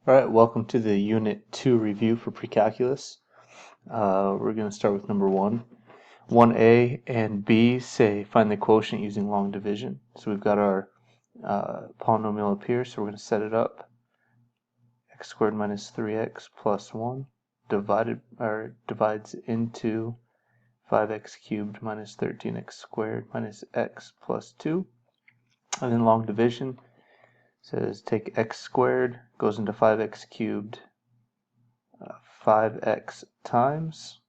Alright, welcome to the Unit 2 review for Precalculus. We're going to start with number 1. 1a and b say find the quotient using long division. So we've got our polynomial up here, so we're going to set it up. X squared minus 3x plus 1 divides into 5x cubed minus 13x squared minus x plus 2. And then long division says take x squared, goes into 5x cubed, 5x times.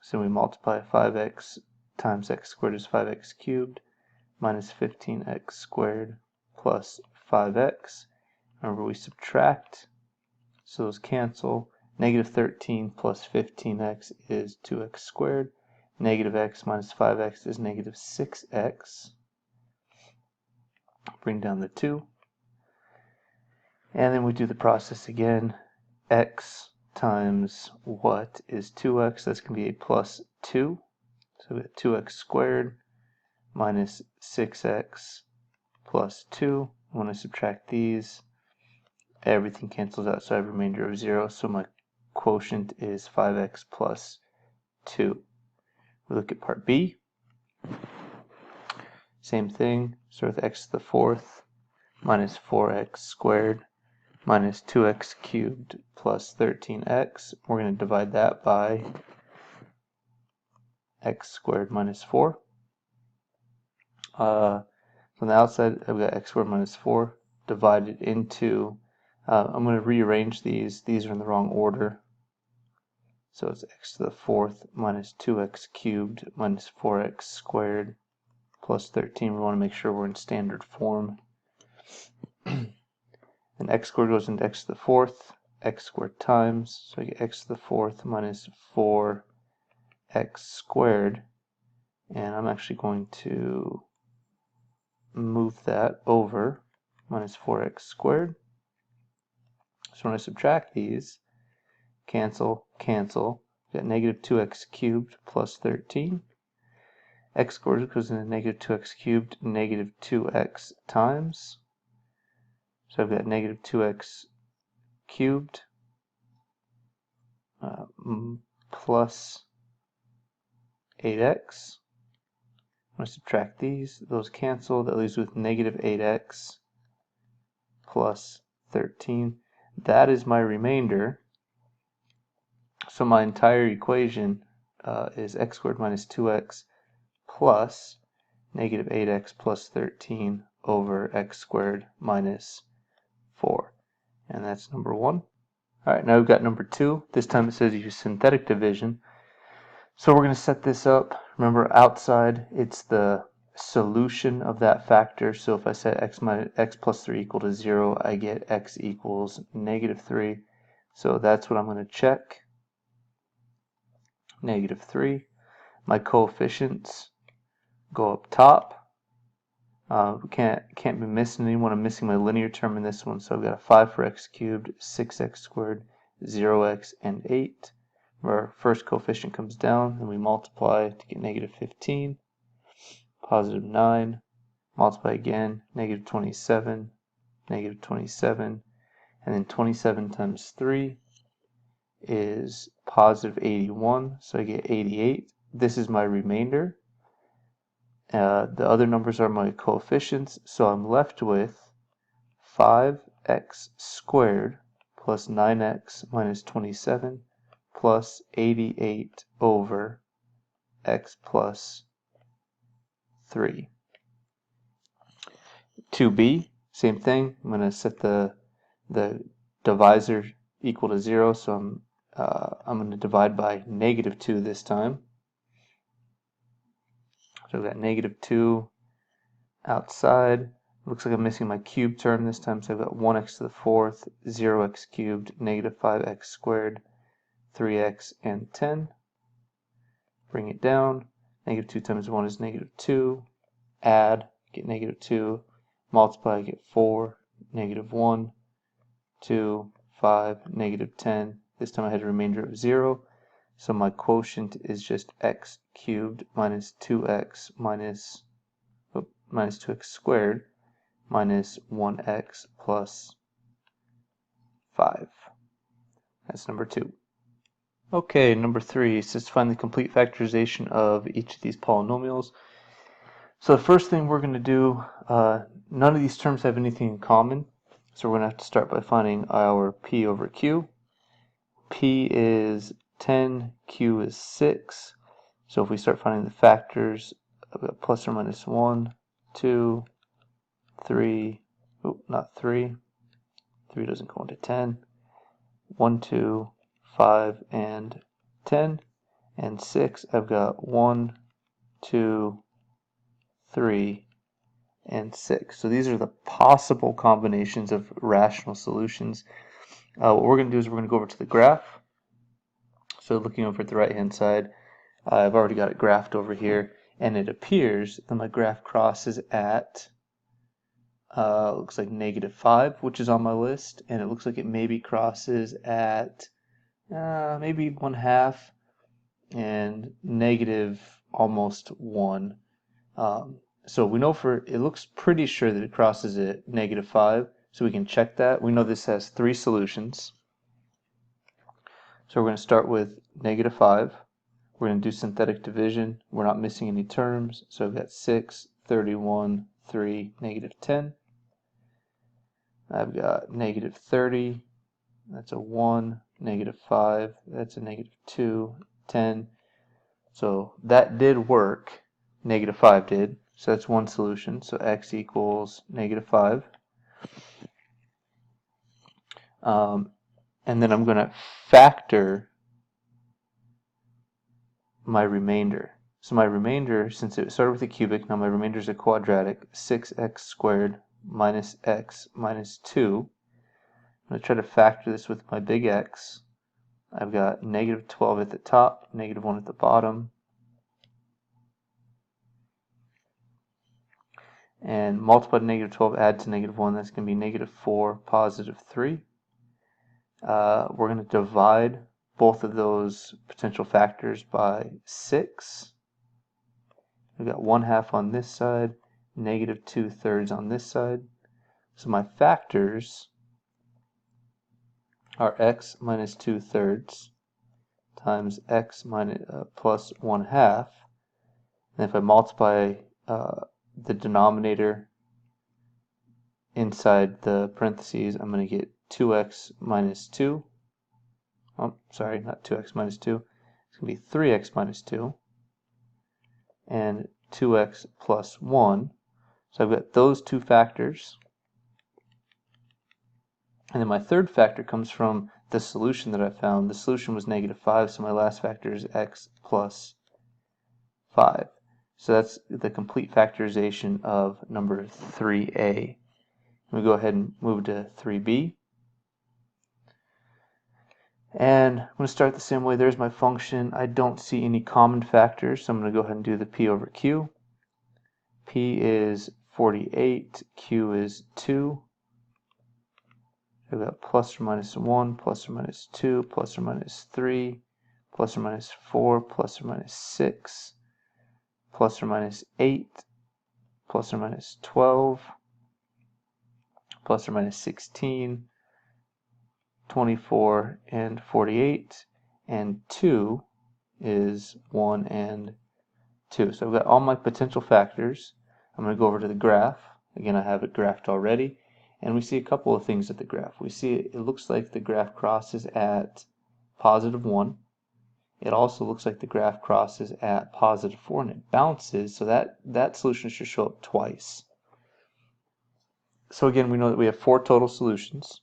So we multiply 5x times x squared is 5x cubed minus 15x squared plus 5x. Remember, we subtract, so those cancel. Negative 13 plus 15x is 2x squared. Negative x minus 5x is negative 6x. Bring down the 2. And then we do the process again. X times what is 2x? That's going to be a plus 2. So we have 2x squared minus 6x plus 2. When I subtract these, everything cancels out, so I have a remainder of 0. So my quotient is 5x plus 2. We look at part B. Same thing. Start with x to the 4th minus 4x squared minus 2x cubed plus 13x. We're going to divide that by x squared minus 4. From the outside, I've got x squared minus 4 divided into, I'm going to rearrange these. These are in the wrong order. So it's x to the 4th minus 2x cubed minus 4x squared plus 13. We want to make sure we're in standard form. And x squared goes into x to the 4th, x squared times, so I get x to the 4th minus 4x squared, and I'm actually going to move that over, minus 4x squared. So when I subtract these, cancel, cancel, we got negative 2x cubed plus 13. X squared goes into negative 2x cubed, negative 2x times. So I've got negative 2x cubed plus 8x. I'm going to subtract these. Those cancel. That leaves with negative 8x plus 13. That is my remainder. So my entire equation is x squared minus 2x plus negative 8x plus 13 over x squared minus 4. And that's number 1. Alright, now we've got number 2. This time it says use synthetic division. So we're going to set this up. Remember, outside it's the solution of that factor. So if I set x plus 3 equal to 0, I get x equals negative 3. So that's what I'm going to check. Negative 3. My coefficients go up top. Can't be missing anyone. I'm missing my linear term in this one, so I've got a 5 for x cubed, 6x squared, 0x, and 8. Where our first coefficient comes down, and we multiply to get negative 15, positive 9, multiply again, negative 27, negative 27, and then 27 times 3 is positive 81, so I get 88. This is my remainder. The other numbers are my coefficients, so I'm left with 5x squared plus 9x minus 27 plus 88 over x plus 3. 2b, same thing. I'm going to set the divisor equal to 0, so I'm going to divide by negative 2 this time. So I've got negative 2 outside. Looks like I'm missing my cube term this time, so I've got 1x to the 4th, 0x cubed, negative 5x squared, 3x, and 10. Bring it down. Negative 2 times 1 is negative 2. Add, get negative 2. Multiply, get 4. Negative 1, 2, 5, negative 10. This time I had a remainder of 0. So my quotient is just x cubed minus 2x minus 2x squared minus 1x plus 5. That's number 2. Okay, number 3 says to find the complete factorization of each of these polynomials. So the first thing we're going to do, none of these terms have anything in common, so we're going to have to start by finding our p over q. P is 10, q is 6. So if we start finding the factors, I've got plus or minus 1, 2, 3, oh, not 3. 3 doesn't go into 10. 1, 2, 5, and 10. And 6, I've got 1, 2, 3, and 6. So these are the possible combinations of rational solutions. What we're going to do is we're going to go over to the graph. So looking over at the right hand side, I've already got it graphed over here, and it appears that my graph crosses at looks like -5, which is on my list, and it looks like it maybe crosses at maybe 1/2 and negative almost 1. So we know it looks pretty sure that it crosses at -5, so we can check that. We know this has 3 solutions. So we're going to start with -5. We're going to do synthetic division. We're not missing any terms, so I've got 6, 31, 3, -10. I've got -30, that's a 1, -5, that's a -2, 10. So that did work. -5 did. So that's one solution. So x equals -5. And then I'm going to factor my remainder. So my remainder, since it started with a cubic, now my remainder is a quadratic, 6x squared minus x minus 2. I'm going to try to factor this with my big X. I've got -12 at the top, -1 at the bottom. And multiply -12, add to -1, that's going to be -4, +3. We're going to divide both of those potential factors by 6. We've got 1/2 on this side, -2/3 on this side. So my factors are x minus 2/3 times x plus 1/2. And if I multiply the denominator inside the parentheses, I'm going to get 2x minus 2. Oh, sorry, not 2x minus 2. It's going to be 3x minus 2. And 2x plus 1. So I've got those two factors. And then my third factor comes from the solution that I found. The solution was -5, so my last factor is x plus 5. So that's the complete factorization of number 3a. We go ahead and move to 3b. And I'm going to start the same way. There's my function. I don't see any common factors, so I'm going to go ahead and do the p over q. P is 48, q is 2. I've got plus or minus 1, plus or minus 2, plus or minus 3, plus or minus 4, plus or minus 6, plus or minus 8, plus or minus 12, plus or minus 16, 24, and 48, and 2 is 1 and 2. So I've got all my potential factors. I'm going to go over to the graph. Again, I have it graphed already. And we see a couple of things at the graph. We see it looks like the graph crosses at +1. It also looks like the graph crosses at +4, and it bounces, so that solution should show up twice. So again, we know that we have 4 total solutions.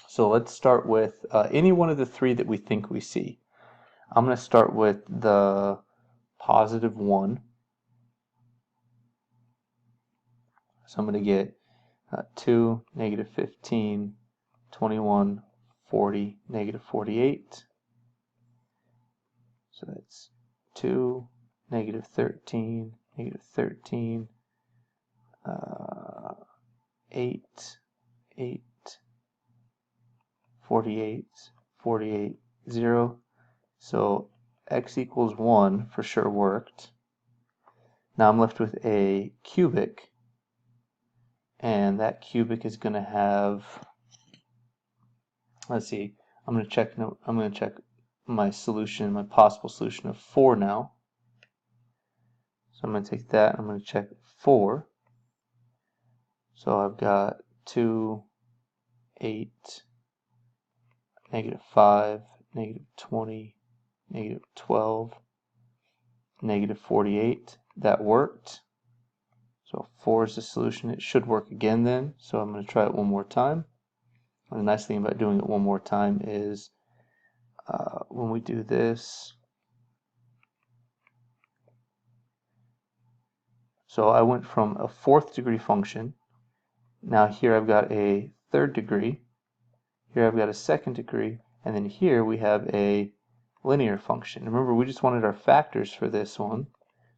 So let's start with any one of the 3 that we think we see. I'm going to start with the +1. So I'm going to get 2, -15, 21, 40, -48. So that's 2, -13, -13, 8, 8, 48, 48, 0. So x equals 1 for sure worked. Now I'm left with a cubic, and that cubic is going to have let's see, I'm going to check my solution, my possible solution of 4 now. So I'm going to take that, I'm going to check 4. So I've got 2, 8, negative 5, negative 20, negative 12, negative 48. That worked. So 4 is the solution. It should work again then. So I'm going to try it one more time. And the nice thing about doing it one more time is when we do this, so I went from a 4th degree function. Now here I've got a 3rd degree. Here I've got a 2nd degree. And then here we have a linear function. Remember, we just wanted our factors for this one.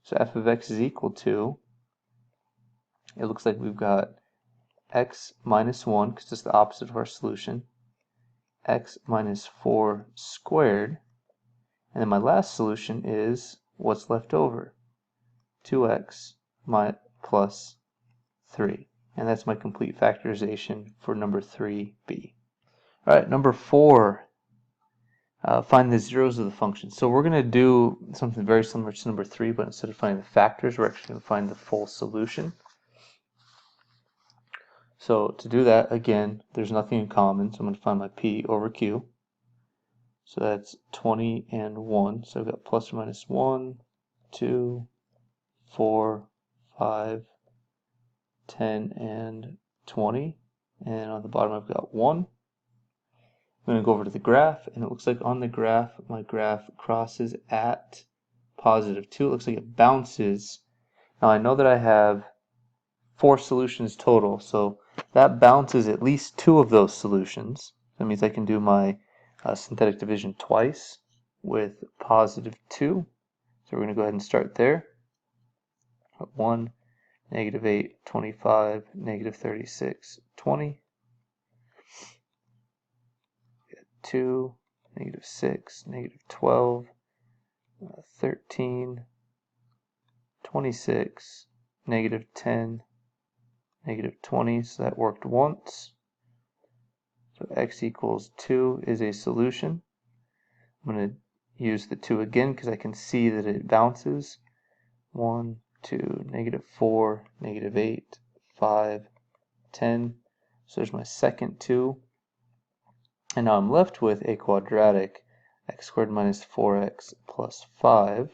So f of x is equal to, it looks like we've got x minus 1, because it's the opposite of our solution, x minus 4 squared, and then my last solution is what's left over, 2x plus 3. And that's my complete factorization for number 3b. Alright, number 4, find the zeros of the function. So we're going to do something very similar to number 3, but instead of finding the factors, we're actually going to find the full solution. So to do that, again, there's nothing in common, so I'm going to find my p over q. So that's 20 and 1. So I've got plus or minus 1, 2, 4, 5, 10, and 20. And on the bottom I've got 1. I'm going to go over to the graph, and it looks like on the graph, my graph crosses at positive 2. It looks like it bounces. Now I know that I have 4 solutions total, so that bounces at least 2 of those solutions. That means I can do my synthetic division twice with positive 2. So we're going to go ahead and start there. 1, negative 8, 25, negative 36, 20. 2, negative 6, negative 12, 13, 26, negative 10, negative 20, so that worked once. So x equals 2 is a solution. I'm going to use the 2 again because I can see that it bounces. 1, 2, negative 4, negative 8, 5, 10. So there's my second 2. And now I'm left with a quadratic, x squared minus 4x plus 5.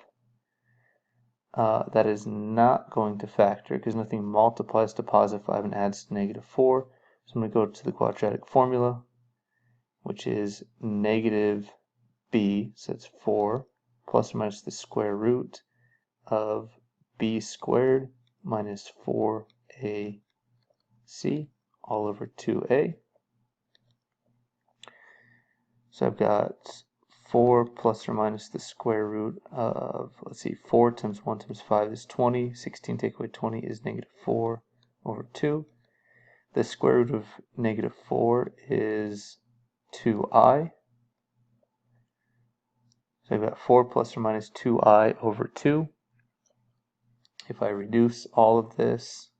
That is not going to factor because nothing multiplies to positive 5 and adds to negative 4. So I'm going to go to the quadratic formula, which is negative b, so it's 4, plus or minus the square root of b squared minus 4ac all over 2a. So I've got 4 plus or minus the square root of, let's see, 4 times 1 times 5 is 20. 16 take away 20 is negative 4 over 2. The square root of negative 4 is 2i. So I've got 4 plus or minus 2i over 2. If I reduce all of this,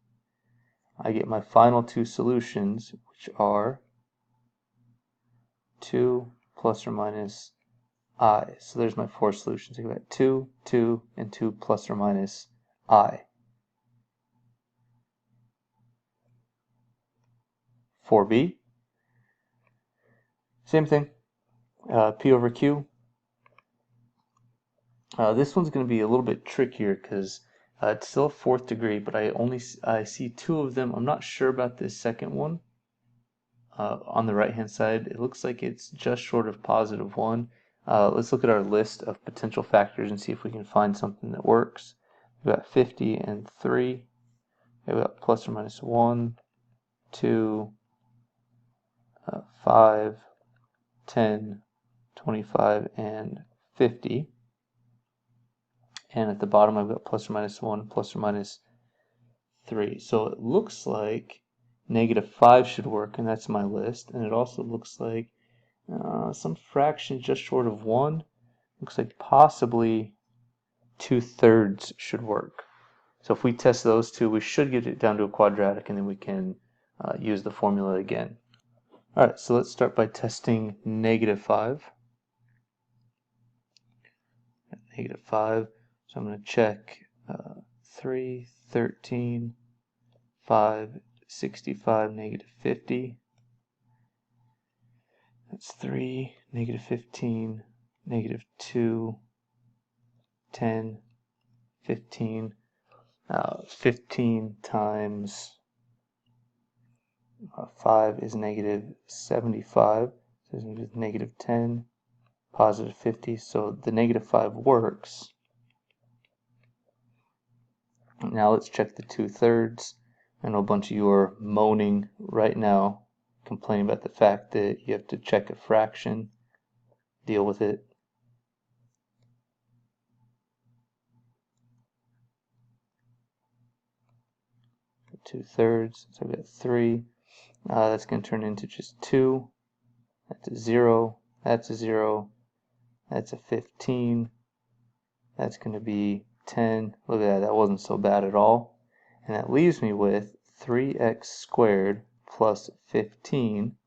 I get my final 2 solutions, which are 2 plus or minus I. So there's my 4 solutions. I've got 2, 2, and 2 plus or minus I. 4b, same thing, p over q. This one's going to be a little bit trickier because it's still a 4th degree, but I see 2 of them. I'm not sure about this second one. On the right hand side, it looks like it's just short of positive 1. Let's look at our list of potential factors and see if we can find something that works. We've got 50 and 3. We've got plus or minus 1, 2, 5, 10, 25, and 50. And at the bottom I've got plus or minus 1, plus or minus 3. So it looks like negative 5 should work, and that's my list. And it also looks like some fraction just short of 1. Looks like possibly 2/3 should work. So if we test those two, we should get it down to a quadratic, and then we can use the formula again. Alright, so let's start by testing -5. -5. So I'm going to check 3, 13, 5, 65, -50. That's 3, -15, -2, 10, 15. 15 times 5 is -75. So it's -10, +50. So the -5 works. Now let's check the 2/3. I know a bunch of you are moaning right now, complaining about the fact that you have to check a fraction. Deal with it. The 2/3, so I've got 3. That's going to turn into just 2. That's a 0. That's a 0. That's a 15. That's going to be 10. Look at that. That wasn't so bad at all. And that leaves me with 3x squared plus 15.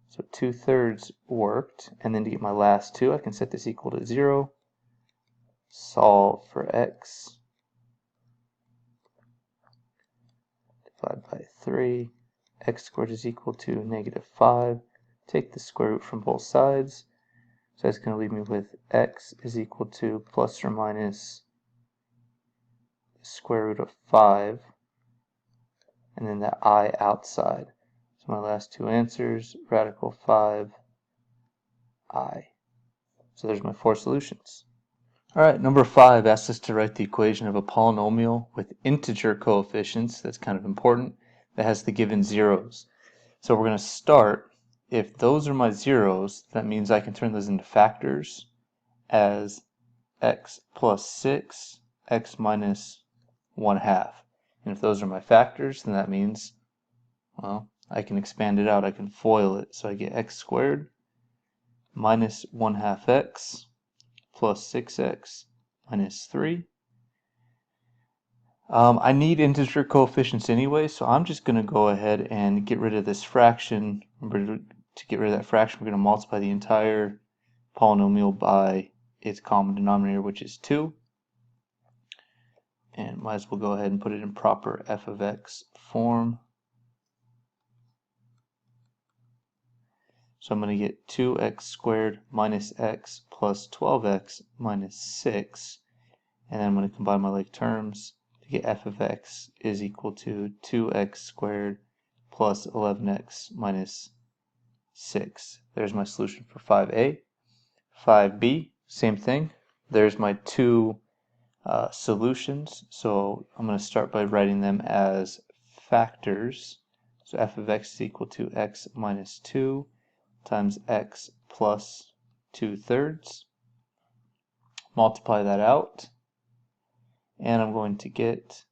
So 2/3 worked. And then to get my last 2, I can set this equal to 0. Solve for x. Divide by 3. X squared is equal to -5. Take the square root from both sides. So that's going to leave me with x is equal to plus or minus the square root of 5, and then the I outside. So my last two answers, radical 5, I. So there's my 4 solutions. Alright, number 5 asks us to write the equation of a polynomial with integer coefficients, that's kind of important, that has the given zeros. So we're going to start, if those are my zeros, that means I can turn those into factors as x plus 6, x minus 1/2. And if those are my factors, then that means, well, I can expand it out, I can FOIL it. So I get x squared minus 1/2 x plus 6x minus 3. I need integer coefficients anyway, so I'm just going to go ahead and get rid of this fraction. Remember, to get rid of that fraction, we're going to multiply the entire polynomial by its common denominator, which is 2. And might as well go ahead and put it in proper f of x form. So I'm going to get 2x squared minus x plus 12x minus 6. And then I'm going to combine my like terms to get f of x is equal to 2x squared plus 11x minus 6. There's my solution for 5a. 5b, same thing. There's my two solutions. So I'm going to start by writing them as factors. So f of x is equal to x minus 2 times x plus 2/3. Multiply that out, and I'm going to get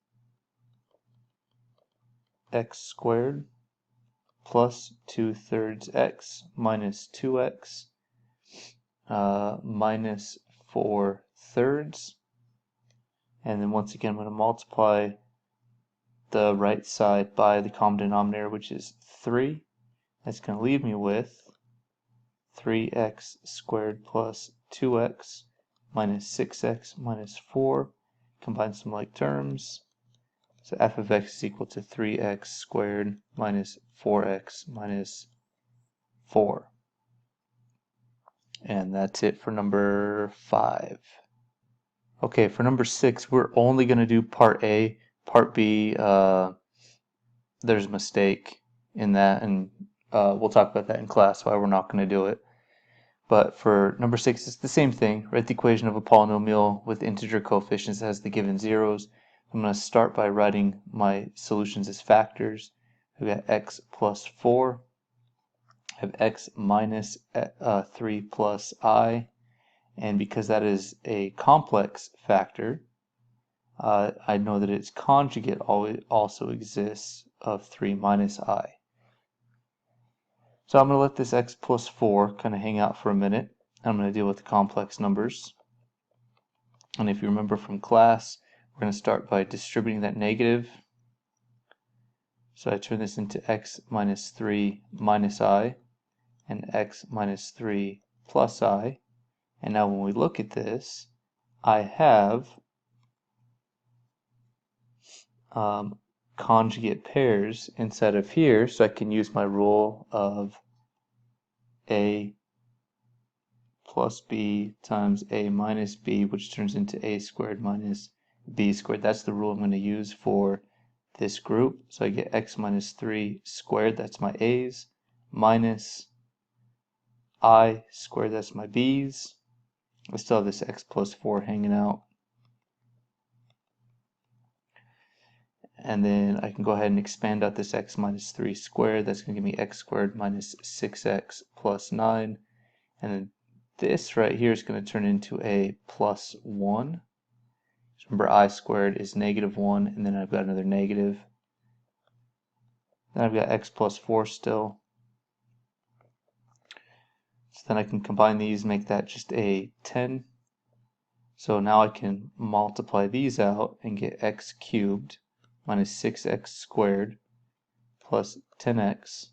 x squared plus 2/3 x minus 2x minus 4/3. And then once again, I'm going to multiply the right side by the common denominator, which is 3. That's going to leave me with 3x squared plus 2x minus 6x minus 4. Combine some like terms. So f of x is equal to 3x squared minus 4x minus 4. And that's it for number 5. Okay, for number 6, we're only going to do part A. Part B, there's a mistake in that, and we'll talk about that in class, why we're not going to do it. But for number 6, it's the same thing. Write the equation of a polynomial with integer coefficients that has the given zeros. I'm going to start by writing my solutions as factors. We've got x plus 4. I have x minus 3 plus I. And because that is a complex factor, I know that its conjugate also exists of 3 minus I. So I'm going to let this x plus 4 kind of hang out for a minute. I'm going to deal with the complex numbers. And if you remember from class, we're going to start by distributing that negative. So I turn this into x minus 3 minus I and x minus 3 plus I. And now when we look at this, I have conjugate pairs inside of here, so I can use my rule of a plus b times a minus b, which turns into a squared minus b squared. That's the rule I'm going to use for this group. So I get x minus 3 squared, that's my a's, minus I squared, that's my b's. I still have this x plus 4 hanging out. And then I can go ahead and expand out this x minus 3 squared. That's going to give me x squared minus 6x plus 9. And then this right here is going to turn into a plus 1. So remember, I squared is negative 1, and then I've got another negative. Then I've got x plus 4 still. So then I can combine these, make that just a 10. So now I can multiply these out and get x cubed minus 6x squared plus 10x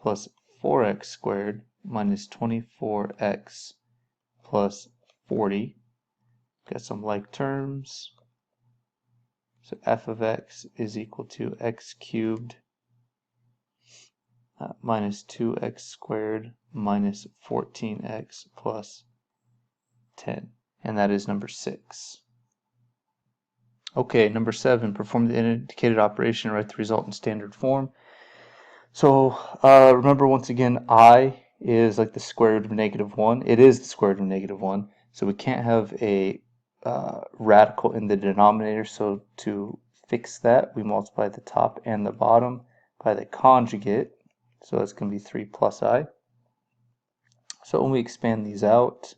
plus 4x squared minus 24x plus 40. Got some like terms. So f of x is equal to x cubed minus 2x squared minus 14x plus 10. And that is number 6. Okay, number 7, perform the indicated operation and write the result in standard form. So remember, once again, I is like the square root of negative 1. It is the square root of negative 1. So we can't have a radical in the denominator. So to fix that, we multiply the top and the bottom by the conjugate. So that's going to be 3 plus I. So when we expand these out,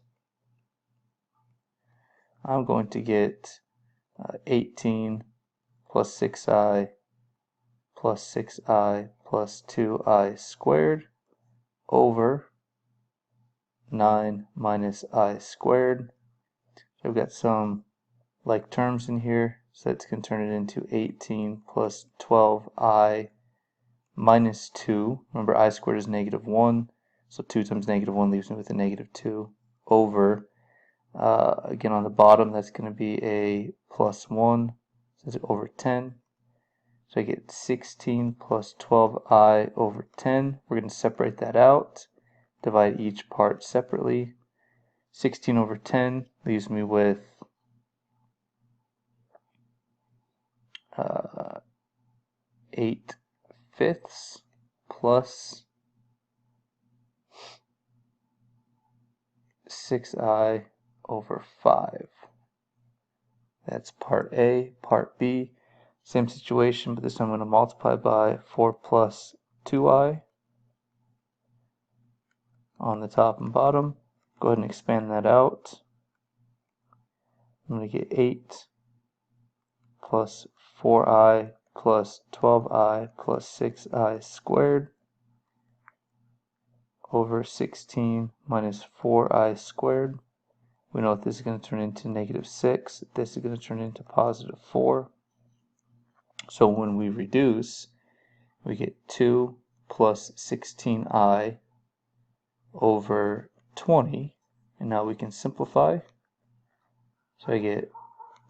I'm going to get 18 plus 6i plus 6i plus 2i squared over 9 minus I squared. So we've got some like terms in here, so that's going to turn it into 18 plus 12i minus 2. Remember, I squared is negative 1, so 2 times negative 1 leaves me with a negative 2 over, again on the bottom, that's going to be a plus 1, so it's over 10. So I get 16 plus 12i over 10. We're going to separate that out, divide each part separately. 16 over 10 leaves me with 8 fifths plus 6i over 5. That's part A. Part B, same situation, but this time I'm going to multiply by 4 plus 2i on the top and bottom. Go ahead and expand that out. I'm going to get 8 plus 4i plus 12i plus 6i squared over 16 minus 4i squared. We know that this is going to turn into negative 6. This is going to turn into positive 4. So when we reduce, we get 2 plus 16i over 20. And now we can simplify. So I get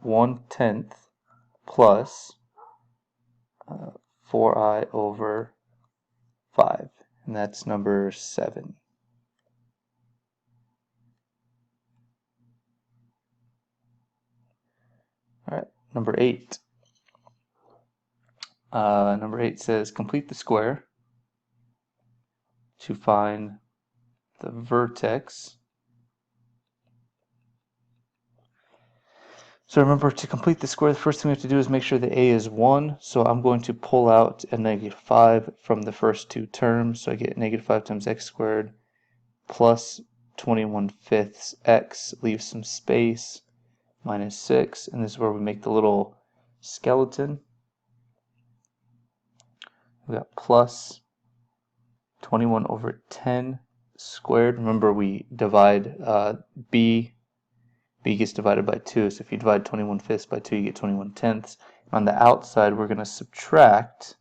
1/10 plus 4i over 5. And that's number 7. Alright, number 8. Number 8 says complete the square to find the vertex. So remember, to complete the square, the first thing we have to do is make sure the a is 1. So I'm going to pull out a negative 5 from the first two terms. So I get negative 5 times x squared plus 21 fifths x, leave some space, minus 6. And this is where we make the little skeleton. We got plus 21 over 10 squared. Remember, we divide b gets divided by 2, so if you divide 21 fifths by 2, you get 21 tenths. On the outside, we're going to subtract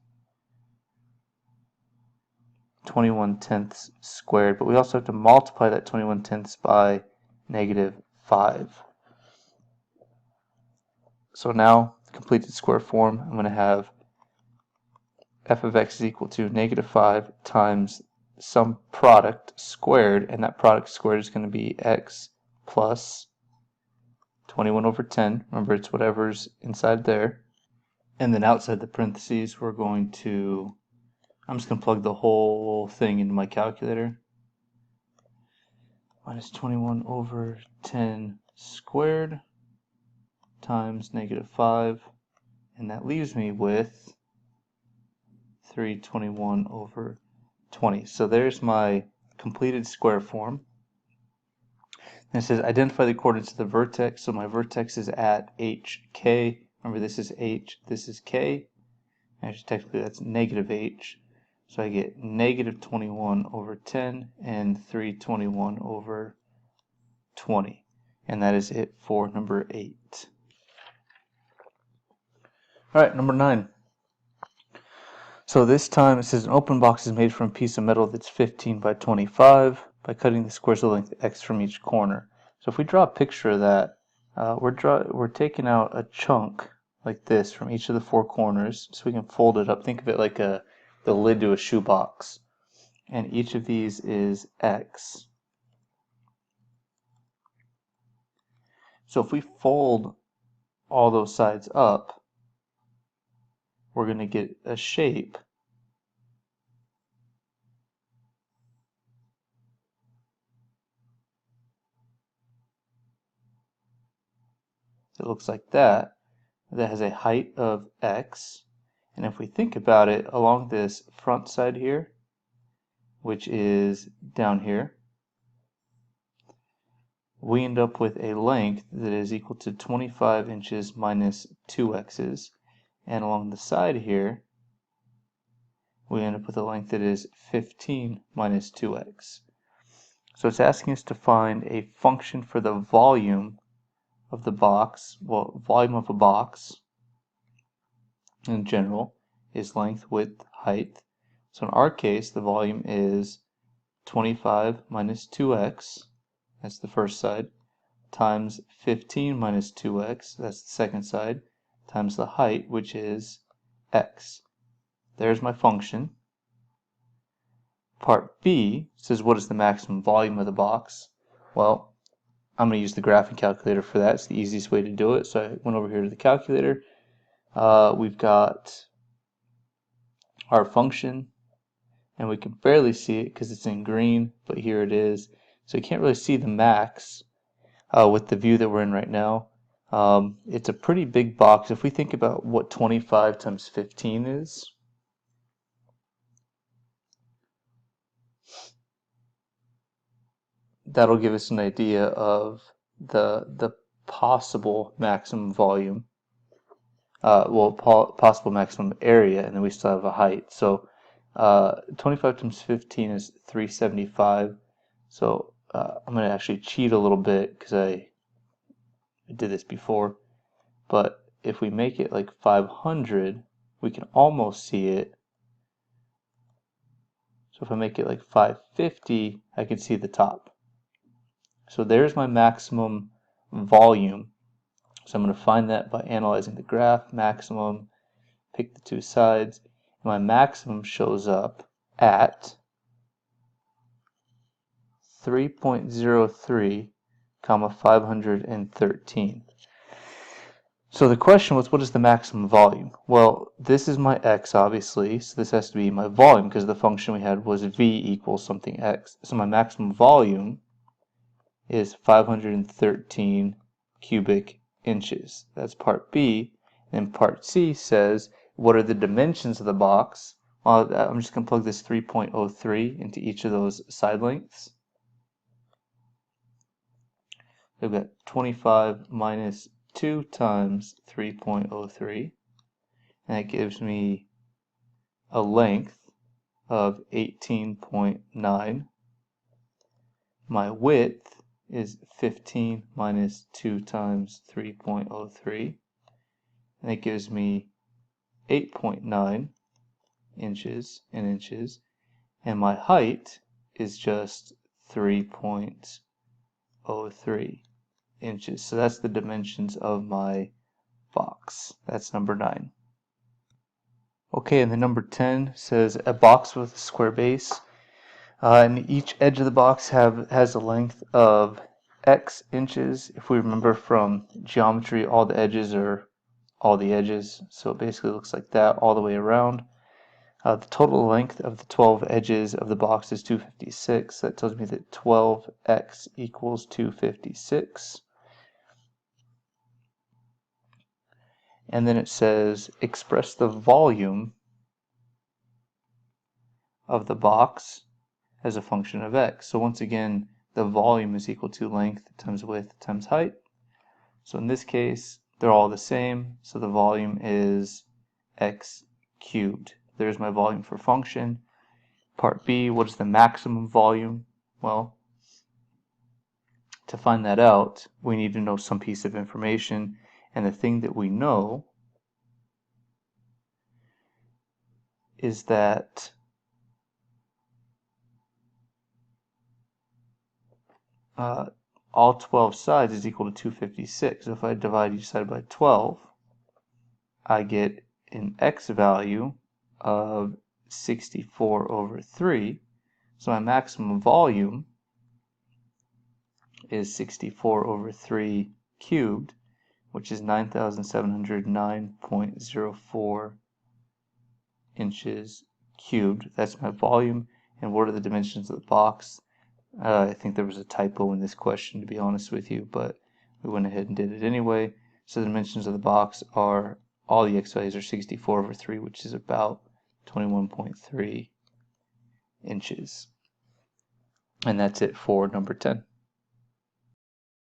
21/10 squared, but we also have to multiply that 21/10 by -5. So now, completed square form, I'm going to have f of x is equal to -5 times some product squared, and that product squared is going to be x plus 21/10. Remember, it's whatever's inside there. And then outside the parentheses, I'm just going to plug the whole thing into my calculator. Minus 21/10 squared times -5, and that leaves me with 321/20. So there's my completed square form. And it says identify the coordinates of the vertex. So my vertex is at HK. Remember, this is H, this is K. Actually, technically that's -H. So I get -21/10 and 321/20. And that is it for number 8. Alright, number 9. So this time it says an open box is made from a piece of metal that's 15 by 25 by cutting the squares of length x from each corner. So if we draw a picture of that, we're taking out a chunk like this from each of the 4 corners, so we can fold it up. Think of it like the lid to a shoebox. And each of these is x. So if we fold all those sides up, we're going to get a shape that looks like that has a height of x. And if we think about it, along this front side here, which is down here, we end up with a length that is equal to 25 inches minus 2 x's. And along the side here, we end up with a length that is 15 minus 2x. So it's asking us to find a function for the volume of the box. Well, volume of a box in general is length, width, height. So in our case, the volume is 25 minus 2x, that's the first side, times 15 minus 2x, that's the second side, times the height, which is x. There's my function. Part B says what is the maximum volume of the box? Well, I'm going to use the graphing calculator for that. It's the easiest way to do it. So I went over here to the calculator. We've got our function, and we can barely see it because it's in green, but here it is. So you can't really see the max with the view that we're in right now. It's a pretty big box. If we think about what 25 times 15 is, that'll give us an idea of the possible maximum volume. Possible maximum area, and then we still have a height. So 25 times 15 is 375. So I'm going to actually cheat a little bit because I did this before. But if we make it like 500, we can almost see it. So if I make it like 550, I can see the top. So there's my maximum volume. So I'm going to find that by analyzing the graph, maximum, pick the 2 sides. And my maximum shows up at 3.03, 513. So the question was, what is the maximum volume? Well, this is my x, obviously, so this has to be my volume because the function we had was v equals something x. So my maximum volume is 513 cubic inches. That's part B. And part C says, what are the dimensions of the box? Well, I'm just going to plug this 3.03 into each of those side lengths. We've got 25 minus 2 times 3.03, and that gives me a length of 18.9. My width is 15 minus 2 times 3.03, and it gives me 8.9 inches in inches, and my height is just 3.03 inches. So that's the dimensions of my box. That's number 9. Okay, and the number 10 says a box with a square base. And each edge of the box has a length of x inches. If we remember from geometry, all the edges are all the edges. So it basically looks like that all the way around. The total length of the 12 edges of the box is 256. That tells me that 12x equals 256. And then it says express the volume of the box as a function of x. So once again, the volume is equal to length times width times height. So in this case, they're all the same. So the volume is x cubed. There's my volume for function. Part B, what is the maximum volume? Well, to find that out, we need to know some piece of information. And the thing that we know is that all 12 sides is equal to 256. So if I divide each side by 12, I get an x value of 64 over 3. So my maximum volume is 64 over 3 cubed, which is 9,709.04 inches cubed. That's my volume. And what are the dimensions of the box? I think there was a typo in this question, to be honest with you, but we went ahead and did it anyway. So the dimensions of the box are, all the x values are 64 over 3, which is about 21.3 inches. And that's it for number 10.